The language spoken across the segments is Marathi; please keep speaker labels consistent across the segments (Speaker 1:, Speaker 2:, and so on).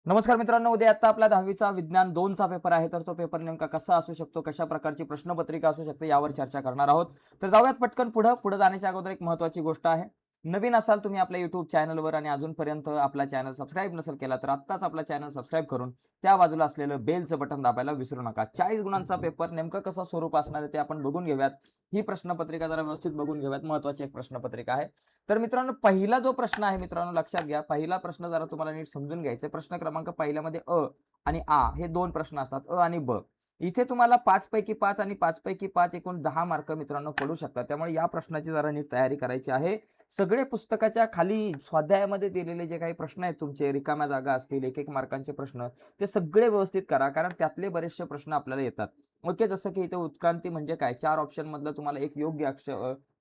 Speaker 1: नमस्कार मित्रांनो, उद्या आता आपला 10वीचा विज्ञान 2चा पेपर आहे. तर तो पेपर नेमका कसा असू शकतो, कशा प्रकारची प्रश्नपत्रिका असू शकते यावर चर्चा करणार आहोत. तर जाऊयात पटकन पुढे जाण्याच्या अगोदर एक महत्त्वाची गोष्ट आहे. नवीन असाल तुम्ही आपल्या YouTube चॅनलवर आणि अजूनपर्यंत आपला चॅनल सबस्क्राईब नसेल केला, तर आत्ताच आपला चॅनल सबस्क्राईब करून त्या बाजूला असलेलं बेलचं बटन दाबायला विसरू नका. 40 गुणांचा पेपर नेमकं कसं स्वरूप असणार आहे ते आपण बघून घेऊयात. ही प्रश्नपत्रिका जरा व्यवस्थित बघून घेऊयात. महत्त्वाची एक प्रश्नपत्रिका आहे. तर मित्रांनो, पहिला जो प्रश्न आहे मित्रांनो लक्षात घ्या. पहिला प्रश्न जरा तुम्हाला नीट समजून घ्यायचा आहे. प्रश्न क्रमांक पहिल्यामध्ये अ आणि आ हे 2 प्रश्न असतात. अ आणि ब. इथे तुम्हाला 5 पैकी 5 आणि 5 पैकी 5 एकूण 10 मार्क मित्रांनो पडू शकतात. त्यामुळे या प्रश्नाची जरा नीट तयारी करायची आहे. सगळे पुस्तकाच्या खाली स्वाध्यायामध्ये दिलेले जे काही प्रश्न आहेत तुमचे रिकाम्या जागा असतील, 1-1 मार्कांचे प्रश्न, ते सगळे व्यवस्थित करा. कारण त्यातले बरेचसे प्रश्न आपल्याला येतात. ओके, जसं की इथे उत्क्रांती म्हणजे काय? 4 ऑप्शनमधलं तुम्हाला एक योग्य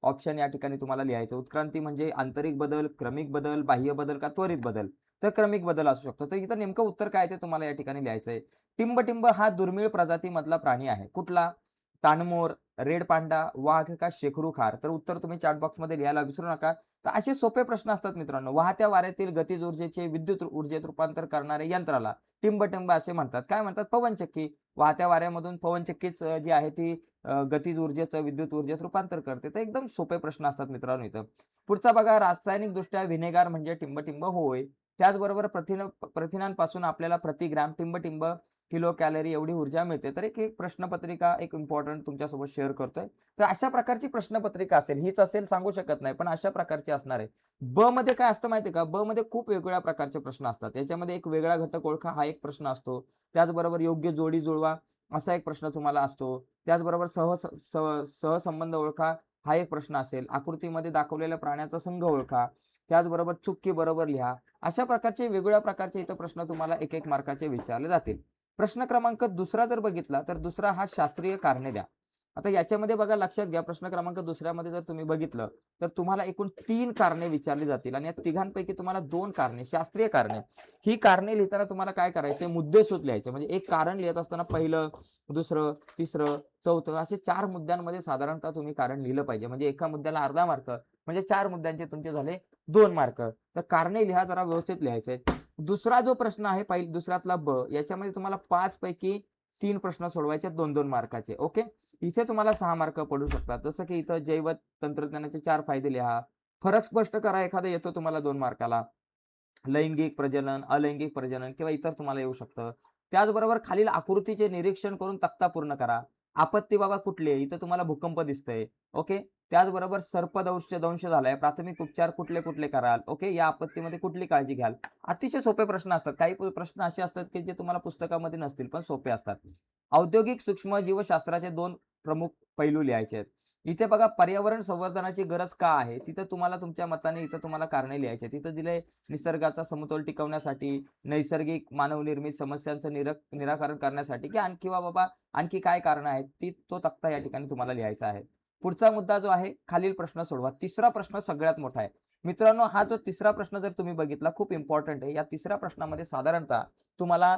Speaker 1: ऑप्शन या ठिकाणी तुम्हाला लिहायचं. उत्क्रांती म्हणजे आंतरिक बदल, क्रमिक बदल, बाह्य बदल का त्वरित बदल? तर क्रमिक बदल असू शकतो. तर इथं नेमकं उत्तर काय ते तुम्हाला या ठिकाणी लिहायचंय. टिंब-टिंब हा दुर्मिळ प्रजातीमधला प्राणी आहे. कुठला? ताणमोर, रेड पांडा, वाघ का शेकरू खार? तर उत्तर तुम्ही चॅट बॉक्समध्ये लिहायला विसरू नका. तर असे सोपे प्रश्न असतात मित्रांनो. वाहत्या वाऱ्यातील गतीज ऊर्जेचे विद्युत ऊर्जेत रूपांतर करणाऱ्या यंत्राला टिंब-टिंब असे म्हणतात. काय म्हणतात? पवनचक्की. वाहत्या वाऱ्यामधून पवनचक्कीच जी आहे ती गतीज ऊर्जेचं विद्युत ऊर्जेत रूपांतर करते. तर एकदम सोपे प्रश्न असतात मित्रांनो इथं. पुढचा बघा, रासायनिकदृष्ट्या व्हिनेगार म्हणजे टिंब-टिंब होय. त्याचबरोबर प्रथिनांपासून आपल्याला प्रति ग्रॅम टिंब-टिंब किलो कॅलरी एवढी ऊर्जा मिळते. तर एक एक प्रश्नपत्रिका एक इम्पोर्टंट तुमच्यासोबत शेअर करतोय. तर अशा प्रकारची प्रश्नपत्रिका असेल, हीच असेल सांगू शकत नाही, पण अशा प्रकारची असणार आहे. ब मध्ये काय असतं माहिती आहे का? ब मध्ये खूप वेगवेगळ्या प्रकारचे प्रश्न असतात. याच्यामध्ये एक वेगळा घटक ओळखा हा एक प्रश्न असतो. त्याचबरोबर योग्य जोडी जुळवा असा एक प्रश्न तुम्हाला असतो. त्याचबरोबर सहसंबंध ओळखा हा एक प्रश्न असेल. आकृतीमध्ये दाखवलेल्या प्राण्याचा संघ ओळखा. त्याचबरोबर चुकी बरोबर लिहा. अशा प्रकारचे वेगवेगळ्या प्रकारचे इथं प्रश्न तुम्हाला 1-1 मार्काचे विचारले जातील. प्रश्न क्रमांक दुसरा जर बघितला, तर दुसरा हा शास्त्रीय कारणे द्या. आता याच्यामध्ये बघा लक्षात घ्या, प्रश्न क्रमांक दुसऱ्यामध्ये जर तुम्ही बघितलं, तर तुम्हाला एकूण 3 कारणे विचारली जातील आणि या तिघांपैकी तुम्हाला 2 कारणे, शास्त्रीय कारणे. ही कारणे लिहिताना तुम्हाला काय करायचंय? मुद्देसूद लिहायचे. म्हणजे एक कारण लिहित असताना पहिलं, दुसरं, तिसरं, चौथं असे 4 मुद्द्यांमध्ये साधारणतः तुम्ही कारण लिहिलं पाहिजे. म्हणजे एका मुद्द्याला अर्धा मार्क, म्हणजे 4 मुद्द्यांचे तुमचे झाले 2 मार्क. तर कारणे लिहा, जरा व्यवस्थित लिहायचंय. दुसरा जो प्रश्न आहे दुसऱ्यातला ब, याच्यामध्ये तुम्हाला 5 पैकी 3 प्रश्न सोडवायचे 2-2 मार्काचे. ओके. इथे तुम्हाला 6 मार्क पडू शकतात. जसं की इथं जैव तंत्रज्ञानाचे 4 फायदे लिहा. फरक स्पष्ट करा, एखादा येतो तुम्हाला 2 मार्काला. लैंगिक प्रजनन, अलैंगिक प्रजनन किंवा इतर तुम्हाला येऊ शकतं. त्याचबरोबर खालील आकृतीचे निरीक्षण करून तक्ता पूर्ण करा. आपत्ती बाबा कुठली आहे? इथं तुम्हाला भूकंप दिसतंय. ओके. त्याचबरोबर सर्पदंश दंश झालाय. प्राथमिक उपचार कुठले-कुठले कराल? ओके. या आपत्तीमध्ये कुठली काळजी घ्याल? अतिशय सोपे प्रश्न असतात. काही प्रश्न असे असतात, की जे तुम्हाला पुस्तकामध्ये नसतील, पण सोपे असतात. औद्योगिक सूक्ष्मजीवशास्त्राचे 2 प्रमुख पैलू लिहायचे आहेत. इथे बघा, पर्यावरण संवर्धनाची गरज का आहे? तिथं तुम्हाला तुमच्या मताने इथं तुम्हाला कारणे लिहायची आहेत. तिथं दिलंय निसर्गाचा समतोल टिकवण्यासाठी, नैसर्गिक मानवनिर्मित समस्यांचं निराकरण करण्यासाठी, की आणखी बाबा आणखी काय कारणं आहेत? तो तक्ता या ठिकाणी तुम्हाला लिहायचा आहे. पुढचा मुद्दा जो आहे, खालील प्रश्न सोडवा. तिसरा प्रश्न सगळ्यात मोठा आहे. मित्रांनो, हा जो तिसरा प्रश्न जर तुम्ही बघितला, खूप इम्पोर्टंट आहे. या तिसऱ्या प्रश्नामध्ये साधारणतः तुम्हाला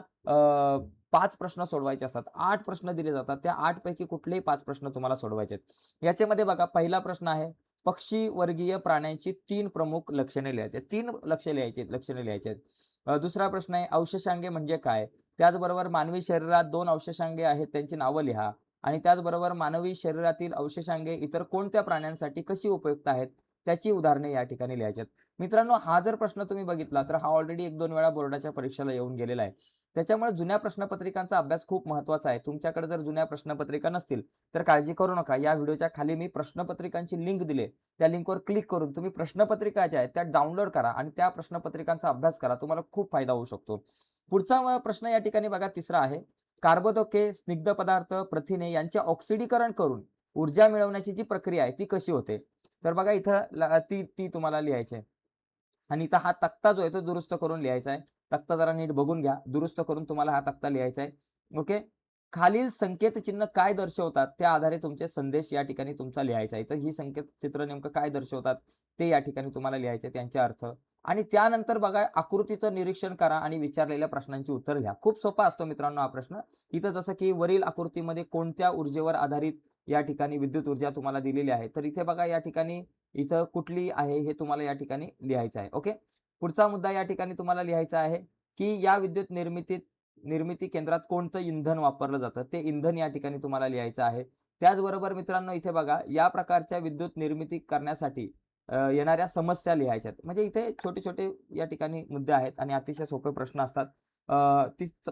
Speaker 1: 5 प्रश्न सोडवायचे असतात. 8 प्रश्न दिले जातात. त्या 8 पैकी कुठलेही 5 प्रश्न तुम्हाला सोडवायचे आहेत. याच्यामध्ये बघा, पहिला प्रश्न आहे, पक्षी वर्गीय प्राण्यांची 3 प्रमुख लक्षणे लिहायची आहेत. 3 लक्षणे लिहायची आहेत. दुसरा प्रश्न आहे, अवशेषांगे म्हणजे काय? त्याचबरोबर मानवी शरीरात 2 अवशेषांगे आहेत, त्यांची नावं लिहा. आणि त्याचबरोबर मानवी शरीरातील अवशेषांगे इतर कोणत्या प्राण्यांसाठी कशी उपयुक्त आहेत, त्याची उदाहरणे या ठिकाणी लिहायची आहेत. मित्रांनो, हा जर प्रश्न तुम्ही बघितला, तर हा ऑलरेडी 1-2 वेळा बोर्डाच्या परीक्षेला येऊन गेलेला आहे. त्याच्यामुळे जुन्या प्रश्नपत्रिकांचा अभ्यास खूप महत्त्वाचा आहे. तुमच्याकडे जर जुन्या प्रश्नपत्रिका नसतील, तर काळजी करू नका. या व्हिडिओच्या खाली मी प्रश्नपत्रिकांची लिंक दिली. त्या लिंकवर क्लिक करून तुम्ही प्रश्नपत्रिका ज्या आहेत त्या डाउनलोड करा आणि त्या प्रश्नपत्रिकांचा अभ्यास करा. तुम्हाला खूप फायदा होऊ शकतो. पुढचा प्रश्न या ठिकाणी बघा, तिसरा आहे. कार्बोदके, स्निग्ध पदार्थ, प्रथिने यांचे ऑक्सिडीकरण करून ऊर्जा मिळवण्याची जी प्रक्रिया आहे ती कशी होते? तर बघा इथं ती ती तुम्हाला लिहायची आहे. आणि इथं हा तक्ता जो आहे तो दुरुस्त करून लिहायचा आहे. तक्ता जरा नीट बघून घ्या. दुरुस्त करून तुम्हाला हा तक्ता लिहायचा आहे. ओके. खालील संकेतचिन्ह काय दर्शवतात? त्या आधारे तुमचे संदेश या ठिकाणी तुमचा लिहायचा आहे. तर ही संकेतचित्र नेमकं काय दर्शवतात ते या ठिकाणी तुम्हाला लिहायचे आहे, त्यांचे अर्थ. आणि त्यानंतर बघा, आकृतीचं निरीक्षण करा आणि विचारलेल्या प्रश्नांची उत्तर लिहा. खूप सोपा असतो मित्रांनो हा प्रश्न. इथं जसं की वरील आकृतीमध्ये कोणत्या ऊर्जेवर आधारित या ठिकाणी विद्युत ऊर्जा तुम्हाला दिलेली आहे. तर इथे बघा, या ठिकाणी इथं कुठली आहे हे तुम्हाला या ठिकाणी लिहायचं आहे. ओके. पुढचा मुद्दा या ठिकाणी तुम्हाला लिहायचा आहे. की या विद्युत निर्मिती केंद्रात कोणतं इंधन वापरलं जातं, ते इंधन या ठिकाणी तुम्हाला लिहायचं आहे. त्याचबरोबर मित्रांनो इथे बघा, या प्रकारच्या विद्युत निर्मिती करण्यासाठी येणाऱ्या समस्या लिहायच्या आहेत. म्हणजे इथे छोटे-छोटे या ठिकाणी मुद्दे आहेत आणि अतिशय सोपे प्रश्न असतात.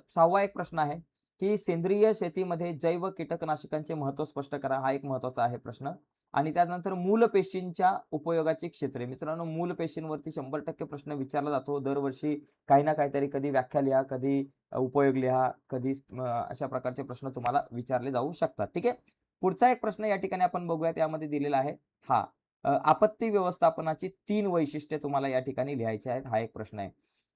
Speaker 1: 6वा एक प्रश्न आहे, की सेंद्रिय शेतीमध्ये जैव कीटकनाशकांचे महत्त्व स्पष्ट करा. हा एक महत्त्वाचा आहे प्रश्न. आणि त्यानंतर मूलपेशींच्या उपयोगाची क्षेत्रे. मित्रांनो, मूलपेशींवरती 100% प्रश्न विचारला जातो. दरवर्षी काही ना काहीतरी, कधी व्याख्या लिहा, कधी उपयोग लिहा, कधी अशा प्रकारचे प्रश्न तुम्हाला विचारले जाऊ शकतात. ठीक आहे. पुढचा एक प्रश्न या ठिकाणी आपण बघूयात. यामध्ये दिलेला आहे हा आपत्ती व्यवस्थापनाची 3 वैशिष्ट्ये तुम्हाला या ठिकाणी लिहायची आहेत. हा एक प्रश्न आहे.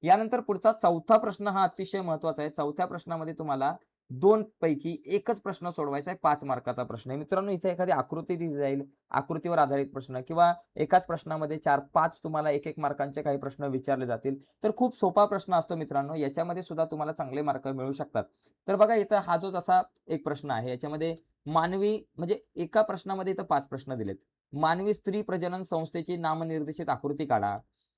Speaker 1: यानंतर पुढचा 4था प्रश्न हा अतिशय महत्त्वाचा आहे. 4थ्या प्रश्नामध्ये तुम्हाला 2 पैकी एकच प्रश्न सोडवायचा आहे. 5 मार्काचा प्रश्न आहे. मित्रांनो, इथे एखादी आकृती दिली जाईल, आकृतीवर आधारित प्रश्न किंवा एकाच प्रश्नामध्ये 4-5 तुम्हाला 1-1 मार्कांचे काही प्रश्न विचारले जातील. तर खूप सोपा प्रश्न असतो मित्रांनो. याच्यामध्ये सुद्धा तुम्हाला चांगले मार्क मिळू शकतात. तर बघा, इथं हा जो जसा एक प्रश्न आहे, याच्यामध्ये मानवी म्हणजे एका प्रश्नामध्ये इथं 5 प्रश्न दिलेत. मानवी स्त्री प्रजनन संस्थेची नामनिर्देशित आकृती काढा.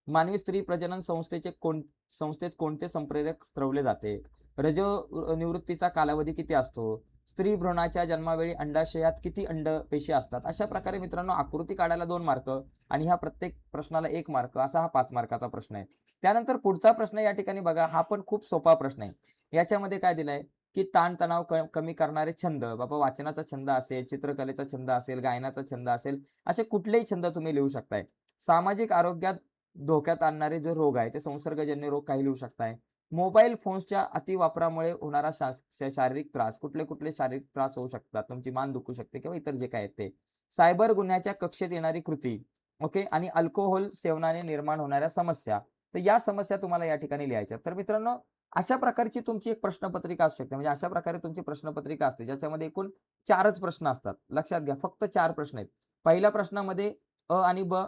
Speaker 1: मानवी स्त्री प्रजनन संस्थेत कोणते संप्रेरक स्त्रवले जाते? निवृत्तीचा कालावधी किती असतो? स्त्री भ्रूणाच्या जन्मावेळी अंडाशयात किती अंडपेशी असतात? अशा प्रकारे मित्रांनो आकृती काढायला 2 मार्क आणि ह्या प्रत्येक प्रश्नाला 1 मार्क, असा हा 5 मार्काचा प्रश्न आहे. त्यानंतर पुढचा प्रश्न या ठिकाणी बघा, हा पण खूप सोपा प्रश्न आहे. याच्यामध्ये काय दिलंय, की ताणतणाव कमी करणारे छंद. बाबा, वाचनाचा छंद असेल, चित्रकलेचा छंद असेल, गायनाचा छंद असेल, असे कुठलेही छंद तुम्ही लिहू शकताय. सामाजिक आरोग्यात धोक्यात आणणारे जे रोग आहे, ते संसर्गजन्य रोग काही लिहू शकताय. मोबाईल फोन्सच्या अतिवापरामुळे होणारा शारीरिक त्रास, कुठले-कुठले शारीरिक त्रास होऊ शकतात. तुमची मान दुखू शकते किंवा इतर जे काही आहेत ते. सायबर गुन्ह्याच्या कक्षेत येणारी कृती, ओके, आणि अल्कोहोल सेवनाने निर्माण होणाऱ्या समस्या. तर या समस्या तुम्हाला या ठिकाणी लिहायच्या. तर मित्रांनो, अशा प्रकारची तुमची एक प्रश्नपत्रिका असू शकते. म्हणजे अशा प्रकारे तुमची प्रश्नपत्रिका असते, ज्याच्यामध्ये एकूण 4च प्रश्न असतात. लक्षात घ्या, फक्त 4 प्रश्न आहेत. पहिल्या प्रश्नामध्ये अ आणि ब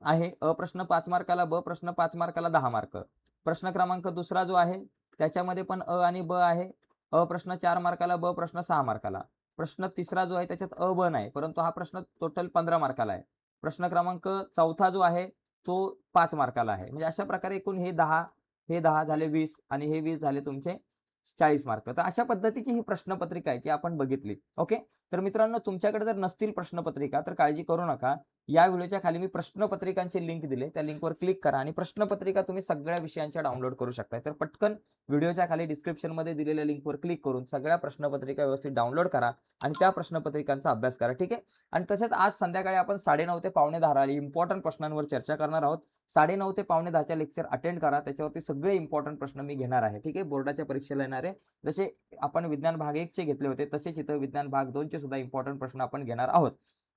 Speaker 1: आहे. अ प्रश्न 5 मार्काला, ब प्रश्न 5 मार्काला 10 मार्क. प्रश्न क्रमांक दुसरा जो आहे, त्याच्यामध्ये पण अ आणि ब आहे. अ प्रश्न 4 मार्काला, ब प्रश्न 6 मार्काला. प्रश्न तिसरा जो आहे, त्याच्यात अ, ब नाही, परंतु हा प्रश्न टोटल 15 मार्काला आहे. प्रश्न क्रमांक 4था जो आहे, तो 5 मार्काला आहे. म्हणजे अशा प्रकारे एकूण हे 10 झाले 20 आणि हे 20 झाले तुमचे 40 मार्क. तर अशा पद्धतीची ही प्रश्नपत्रिका आहे, जी आपण बघितली. ओके. तर मित्रांनो, तुमच्याकडे जर नसतील प्रश्नपत्रिका, तर काळजी करू नका. या व्हिडिओच्या खाली मी प्रश्नपत्रिकांचे लिंक दिले. त्या लिंकवर क्लिक करा आणि प्रश्नपत्रिका तुम्ही सगळ्या विषयांच्या डाउनलोड करू शकता. तर पटकन व्हिडिओच्या खाली डिस्क्रिप्शनमध्ये दिलेल्या लिंकवर क्लिक करून सगळ्या प्रश्नपत्रिका व्यवस्थित डाउनलोड करा आणि त्या प्रश्नपत्रिकांचा अभ्यास करा. ठीक आहे? आणि तसेच आज संध्याकाळी आपण 9:30 ते 9:45 इम्पोर्टंट प्रश्नांवर चर्चा करणार आहोत. 9:30 ते 9:45च्या लेक्चर अटेंड करा. त्याच्यावरती सगळे इम्पोर्टंट प्रश्न मी घेणार आहे. ठीक आहे? बोर्डाच्या परीक्षेला येणारे, जसे आपण विज्ञान भाग 1 चे घेतले होते, तसेच इथं विज्ञान भाग 2 चे सुद्धा इम्पोर्टंट प्रश्न आपण घेणार आहोत.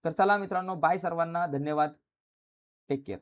Speaker 1: तर चला मित्रांनो, बाय सर्वांना. धन्यवाद. Take care.